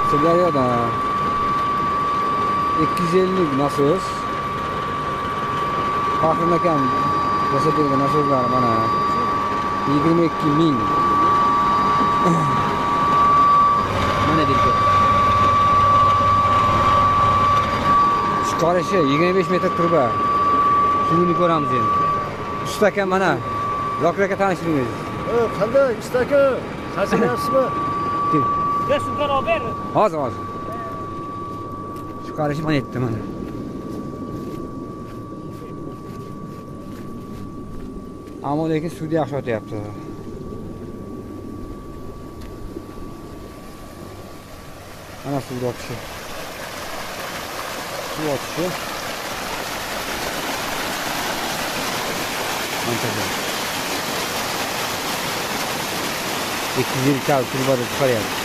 Sirdaryodan 250 nasos. Faxrim akam ko'rsatilgan nasoslar mana 22.000. Mana deydi. Chiqarishi 25 metr turba. Shuni ko'ramiz endi. Usta akam mana Zokir aka tanishtiringiz. Qanday usta aka? Qasilyapsizmi? Resukan haber. Hozir. Chiqarishi mana yetdi mana. Ammo lekin suvni yaxshi o'tyapti. Mana suv o'tishi. Suv o'tishi. Antada. 250 kal turbada chiqaryapti.